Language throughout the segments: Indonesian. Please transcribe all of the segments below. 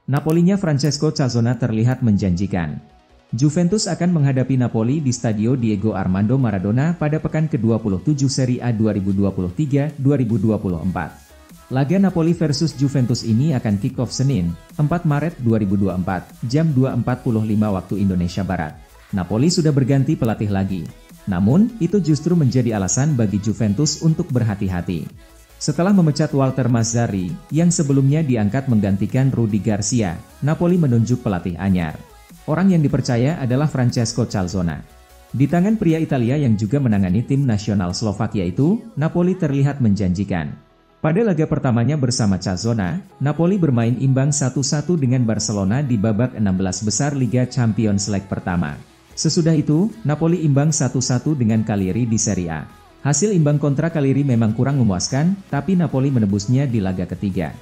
Napolinya Francesco Calzona terlihat menjanjikan. Juventus akan menghadapi Napoli di Stadio Diego Armando Maradona pada pekan ke-27 Serie A 2023-2024. Laga Napoli versus Juventus ini akan kick-off Senin, 4 Maret 2024, jam 2.45 waktu Indonesia Barat. Napoli sudah berganti pelatih lagi. Namun, itu justru menjadi alasan bagi Juventus untuk berhati-hati. Setelah memecat Walter Mazzarri, yang sebelumnya diangkat menggantikan Rudi Garcia, Napoli menunjuk pelatih anyar. Orang yang dipercaya adalah Francesco Calzona. Di tangan pria Italia yang juga menangani tim nasional Slovakia itu, Napoli terlihat menjanjikan. Pada laga pertamanya bersama Calzona, Napoli bermain imbang 1-1 dengan Barcelona di babak 16 besar Liga Champions leg pertama. Sesudah itu, Napoli imbang 1-1 dengan Cagliari di Serie A. Hasil imbang kontra Cagliari memang kurang memuaskan, tapi Napoli menebusnya di laga ketiga.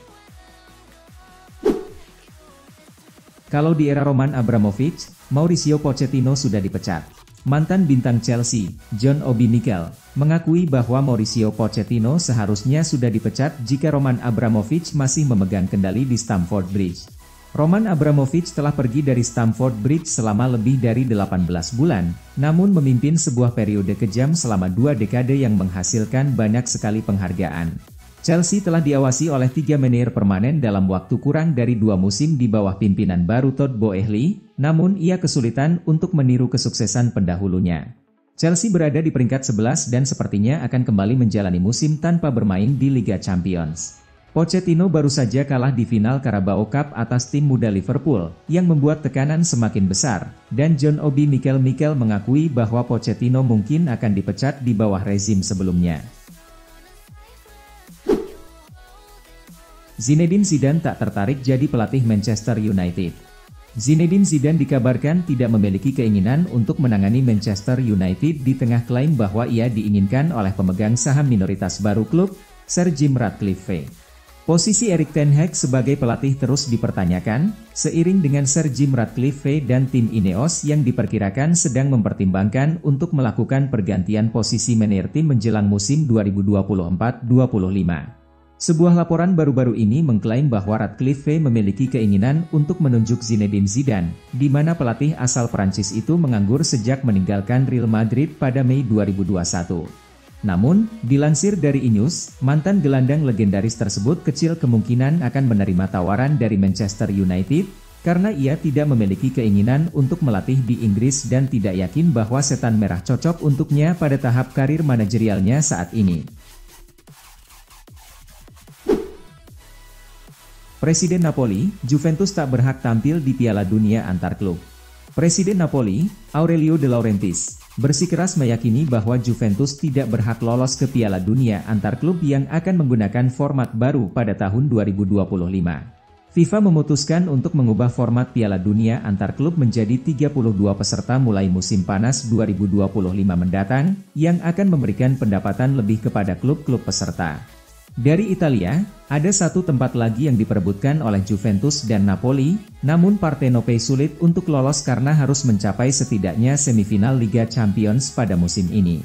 Kalau di era Roman Abramovich, Mauricio Pochettino sudah dipecat. Mantan bintang Chelsea, John Obi Mikel, mengakui bahwa Mauricio Pochettino seharusnya sudah dipecat jika Roman Abramovich masih memegang kendali di Stamford Bridge. Roman Abramovich telah pergi dari Stamford Bridge selama lebih dari 18 bulan, namun memimpin sebuah periode kejam selama 2 dekade yang menghasilkan banyak sekali penghargaan. Chelsea telah diawasi oleh 3 manajer permanen dalam waktu kurang dari 2 musim di bawah pimpinan baru Todd Boehly, namun ia kesulitan untuk meniru kesuksesan pendahulunya. Chelsea berada di peringkat 11 dan sepertinya akan kembali menjalani musim tanpa bermain di Liga Champions. Pochettino baru saja kalah di final Carabao Cup atas tim muda Liverpool, yang membuat tekanan semakin besar, dan John Obi Mikel mengakui bahwa Pochettino mungkin akan dipecat di bawah rezim sebelumnya. Zinedine Zidane tak tertarik jadi pelatih Manchester United. Zinedine Zidane dikabarkan tidak memiliki keinginan untuk menangani Manchester United di tengah klaim bahwa ia diinginkan oleh pemegang saham minoritas baru klub, Sir Jim Ratcliffe. Posisi Erik ten Hag sebagai pelatih terus dipertanyakan, seiring dengan Sir Jim Ratcliffe dan tim Ineos yang diperkirakan sedang mempertimbangkan untuk melakukan pergantian posisi manajer tim menjelang musim 2024-25. Sebuah laporan baru-baru ini mengklaim bahwa Ratcliffe memiliki keinginan untuk menunjuk Zinedine Zidane, di mana pelatih asal Prancis itu menganggur sejak meninggalkan Real Madrid pada Mei 2021. Namun, dilansir dari E-News, mantan gelandang legendaris tersebut kecil kemungkinan akan menerima tawaran dari Manchester United, karena ia tidak memiliki keinginan untuk melatih di Inggris dan tidak yakin bahwa setan merah cocok untuknya pada tahap karir manajerialnya saat ini. Presiden Napoli, Juventus tak berhak tampil di Piala Dunia antar klub. Presiden Napoli, Aurelio De Laurentiis, bersikeras meyakini bahwa Juventus tidak berhak lolos ke Piala Dunia antar klub yang akan menggunakan format baru pada tahun 2025. FIFA memutuskan untuk mengubah format Piala Dunia antar klub menjadi 32 peserta mulai musim panas 2025 mendatang, yang akan memberikan pendapatan lebih kepada klub-klub peserta. Dari Italia, ada satu tempat lagi yang diperebutkan oleh Juventus dan Napoli, namun Partenope sulit untuk lolos karena harus mencapai setidaknya semifinal Liga Champions pada musim ini.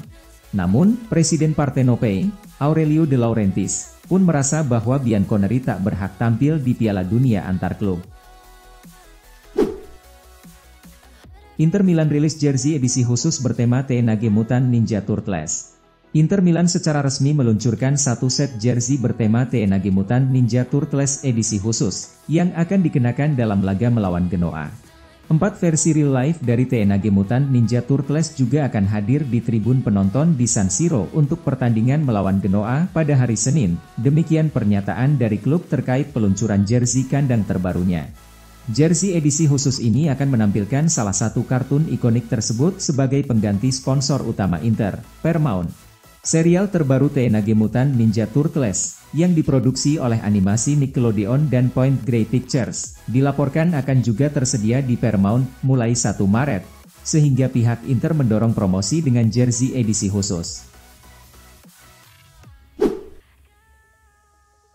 Namun, Presiden Partenope, Aurelio De Laurentiis, pun merasa bahwa Bianconeri tak berhak tampil di Piala Dunia antar klub. Inter Milan rilis jersey edisi khusus bertema TNG Mutant Ninja Turtles. Inter Milan secara resmi meluncurkan satu set jersey bertema TNG Mutant Ninja Turtles edisi khusus, yang akan dikenakan dalam laga melawan Genoa. 4 versi real life dari TNG Mutant Ninja Turtles juga akan hadir di tribun penonton di San Siro untuk pertandingan melawan Genoa pada hari Senin, demikian pernyataan dari klub terkait peluncuran jersey kandang terbarunya. Jersey edisi khusus ini akan menampilkan salah satu kartun ikonik tersebut sebagai pengganti sponsor utama Inter, Paramount. Serial terbaru TNG Mutant Ninja Turtles, yang diproduksi oleh animasi Nickelodeon dan Point Grey Pictures, dilaporkan akan juga tersedia di Paramount mulai 1 Maret, sehingga pihak Inter mendorong promosi dengan jersey edisi khusus.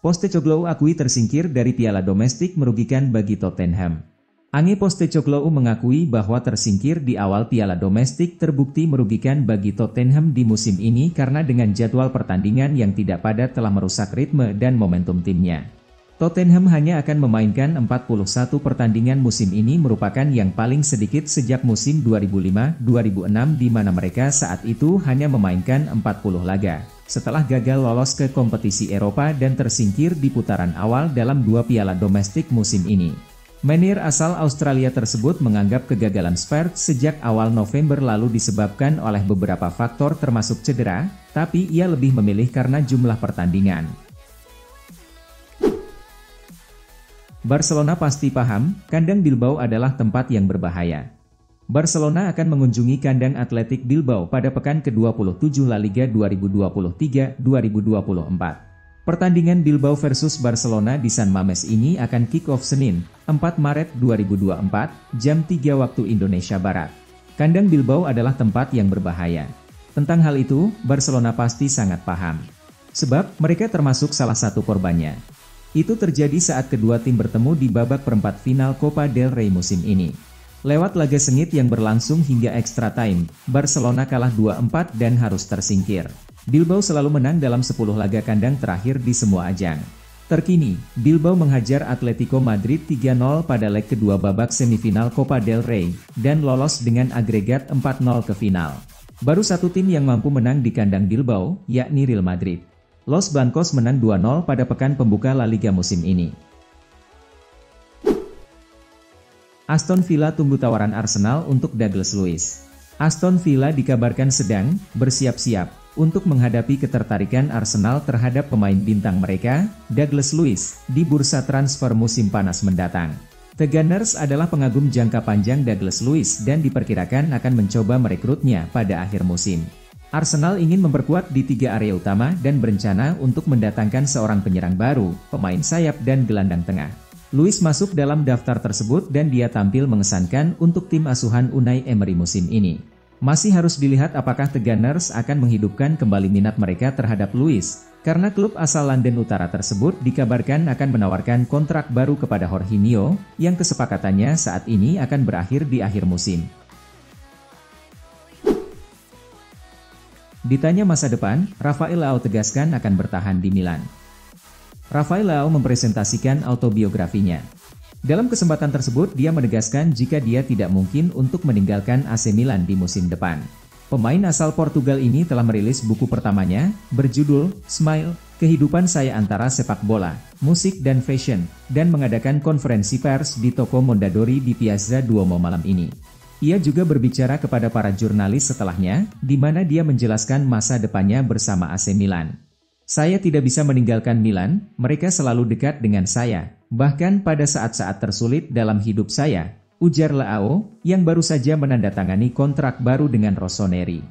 Postecoglou akui tersingkir dari piala domestik merugikan bagi Tottenham. Ange Postecoglou mengakui bahwa tersingkir di awal piala domestik terbukti merugikan bagi Tottenham di musim ini karena dengan jadwal pertandingan yang tidak padat telah merusak ritme dan momentum timnya. Tottenham hanya akan memainkan 41 pertandingan musim ini, merupakan yang paling sedikit sejak musim 2005-2006 di mana mereka saat itu hanya memainkan 40 laga. Setelah gagal lolos ke kompetisi Eropa dan tersingkir di putaran awal dalam 2 piala domestik musim ini. Menir asal Australia tersebut menganggap kegagalan Spurs sejak awal November lalu disebabkan oleh beberapa faktor termasuk cedera, tapi ia lebih memilih karena jumlah pertandingan. Barcelona pasti paham, kandang Bilbao adalah tempat yang berbahaya. Barcelona akan mengunjungi kandang Athletic Bilbao pada pekan ke-27 La Liga 2023-2024. Pertandingan Bilbao versus Barcelona di San Mamés ini akan kick-off Senin, 4 Maret 2024, jam 3 waktu Indonesia Barat. Kandang Bilbao adalah tempat yang berbahaya. Tentang hal itu, Barcelona pasti sangat paham. Sebab, mereka termasuk salah satu korbannya. Itu terjadi saat kedua tim bertemu di babak perempat final Copa del Rey musim ini. Lewat laga sengit yang berlangsung hingga extra time, Barcelona kalah 2-4 dan harus tersingkir. Bilbao selalu menang dalam 10 laga kandang terakhir di semua ajang. Terkini, Bilbao menghajar Atletico Madrid 3-0 pada leg kedua babak semifinal Copa del Rey, dan lolos dengan agregat 4-0 ke final. Baru satu tim yang mampu menang di kandang Bilbao, yakni Real Madrid. Los Blancos menang 2-0 pada pekan pembuka La Liga musim ini. Aston Villa tunggu tawaran Arsenal untuk Douglas Luiz. Aston Villa dikabarkan sedang bersiap-siap untuk menghadapi ketertarikan Arsenal terhadap pemain bintang mereka, Douglas Luiz, di bursa transfer musim panas mendatang. The Gunners adalah pengagum jangka panjang Douglas Luiz dan diperkirakan akan mencoba merekrutnya pada akhir musim. Arsenal ingin memperkuat di 3 area utama dan berencana untuk mendatangkan seorang penyerang baru, pemain sayap dan gelandang tengah. Luiz masuk dalam daftar tersebut dan dia tampil mengesankan untuk tim asuhan Unai Emery musim ini. Masih harus dilihat apakah The Gunners akan menghidupkan kembali minat mereka terhadap Luiz, karena klub asal London Utara tersebut dikabarkan akan menawarkan kontrak baru kepada Jorginho, yang kesepakatannya saat ini akan berakhir di akhir musim. Ditanya masa depan, Rafael Leao tegaskan akan bertahan di Milan. Rafael Leao mempresentasikan autobiografinya. Dalam kesempatan tersebut, dia menegaskan jika dia tidak mungkin untuk meninggalkan AC Milan di musim depan. Pemain asal Portugal ini telah merilis buku pertamanya, berjudul Smile, Kehidupan Saya Antara Sepak Bola, Musik dan Fashion, dan mengadakan konferensi pers di toko Mondadori di Piazza Duomo malam ini. Ia juga berbicara kepada para jurnalis setelahnya, di mana dia menjelaskan masa depannya bersama AC Milan. Saya tidak bisa meninggalkan Milan, mereka selalu dekat dengan saya, bahkan pada saat-saat tersulit dalam hidup saya, ujar Leao, yang baru saja menandatangani kontrak baru dengan Rossoneri.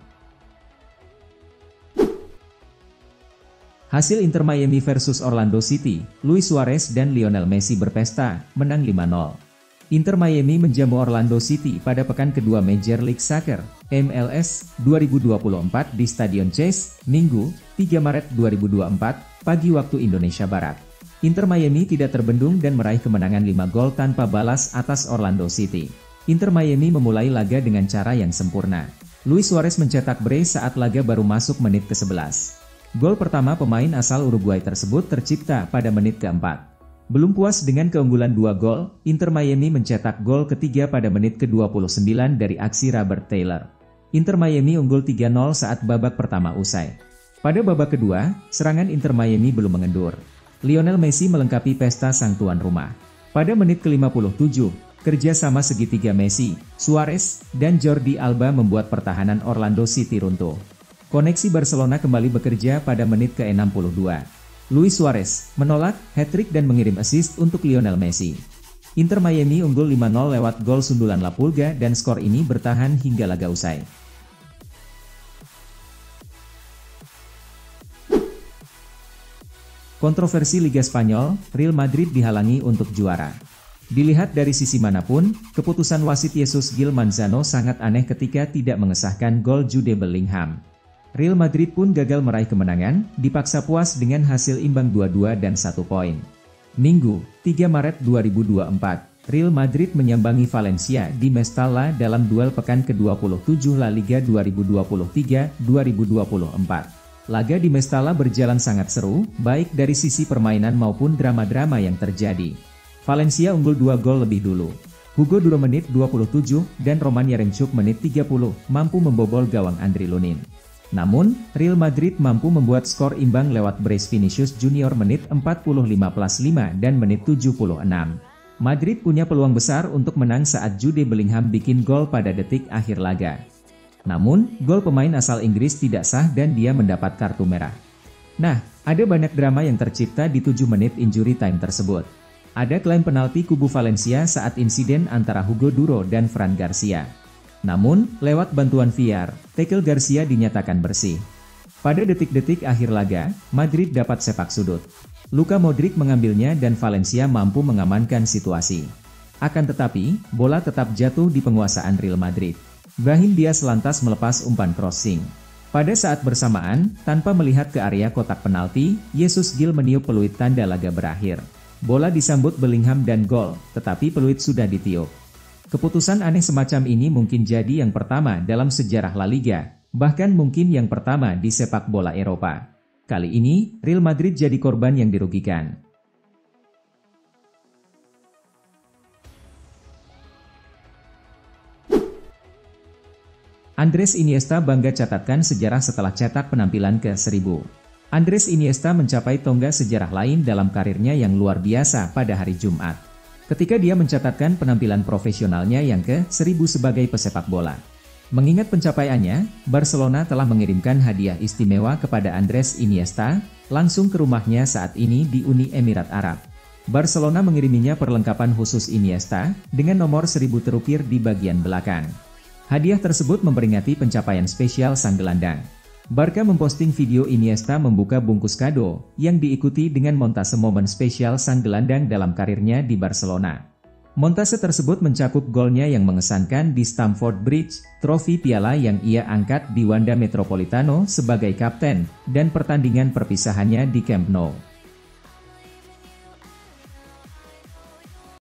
Hasil Inter Miami versus Orlando City, Luis Suarez dan Lionel Messi berpesta, menang 5-0. Inter Miami menjamu Orlando City pada pekan kedua Major League Soccer, MLS, 2024 di Stadion Chase, Minggu, 3 Maret 2024, pagi waktu Indonesia Barat. Inter Miami tidak terbendung dan meraih kemenangan 5 gol tanpa balas atas Orlando City. Inter Miami memulai laga dengan cara yang sempurna. Luis Suarez mencetak brace saat laga baru masuk menit ke-11. Gol pertama pemain asal Uruguay tersebut tercipta pada menit ke-4. Belum puas dengan keunggulan 2 gol, Inter Miami mencetak gol ketiga pada menit ke-29 dari aksi Robert Taylor. Inter Miami unggul 3-0 saat babak pertama usai. Pada babak kedua, serangan Inter Miami belum mengendur. Lionel Messi melengkapi pesta sang tuan rumah. Pada menit ke-57, kerja sama segitiga Messi, Suarez, dan Jordi Alba membuat pertahanan Orlando City runtuh. Koneksi Barcelona kembali bekerja pada menit ke-62. Luis Suarez menolak hat-trick dan mengirim assist untuk Lionel Messi. Inter Miami unggul 5-0 lewat gol sundulan La Pulga dan skor ini bertahan hingga laga usai. Kontroversi Liga Spanyol, Real Madrid dihalangi untuk juara. Dilihat dari sisi manapun, keputusan wasit Jesus Gil Manzano sangat aneh ketika tidak mengesahkan gol Jude Bellingham. Real Madrid pun gagal meraih kemenangan, dipaksa puas dengan hasil imbang 2-2 dan 1 poin. Minggu, 3 Maret 2024, Real Madrid menyambangi Valencia di Mestalla dalam duel pekan ke-27 La Liga 2023-2024. Laga di Mestalla berjalan sangat seru, baik dari sisi permainan maupun drama-drama yang terjadi. Valencia unggul 2 gol lebih dulu. Hugo Duro menit 27 dan Roman Yaremchuk menit 30 mampu membobol gawang Andriy Lunin. Namun, Real Madrid mampu membuat skor imbang lewat brace Vinicius Junior menit 45+5 dan menit 76. Madrid punya peluang besar untuk menang saat Jude Bellingham bikin gol pada detik akhir laga. Namun, gol pemain asal Inggris tidak sah dan dia mendapat kartu merah. Nah, ada banyak drama yang tercipta di 7 menit injury time tersebut. Ada klaim penalti kubu Valencia saat insiden antara Hugo Duro dan Fran Garcia. Namun, lewat bantuan VAR, tackle Garcia dinyatakan bersih. Pada detik-detik akhir laga, Madrid dapat sepak sudut. Luka Modric mengambilnya dan Valencia mampu mengamankan situasi. Akan tetapi, bola tetap jatuh di penguasaan Real Madrid. Brahim Diaz lantas melepas umpan crossing. Pada saat bersamaan, tanpa melihat ke area kotak penalti, Jesus Gil meniup peluit tanda laga berakhir. Bola disambut Bellingham dan gol, tetapi peluit sudah ditiup. Keputusan aneh semacam ini mungkin jadi yang pertama dalam sejarah La Liga, bahkan mungkin yang pertama di sepak bola Eropa. Kali ini, Real Madrid jadi korban yang dirugikan. Andres Iniesta bangga catatkan sejarah setelah cetak penampilan ke-1000. Andres Iniesta mencapai tonggak sejarah lain dalam karirnya yang luar biasa pada hari Jumat, ketika dia mencatatkan penampilan profesionalnya yang ke-1000 sebagai pesepak bola. Mengingat pencapaiannya, Barcelona telah mengirimkan hadiah istimewa kepada Andres Iniesta, langsung ke rumahnya saat ini di Uni Emirat Arab. Barcelona mengiriminya perlengkapan khusus Iniesta, dengan nomor 1000 terukir di bagian belakang. Hadiah tersebut memperingati pencapaian spesial sang gelandang. Barca memposting video Iniesta membuka bungkus kado, yang diikuti dengan montase momen spesial sang gelandang dalam karirnya di Barcelona. Montase tersebut mencakup golnya yang mengesankan di Stamford Bridge, trofi piala yang ia angkat di Wanda Metropolitano sebagai kapten, dan pertandingan perpisahannya di Camp Nou.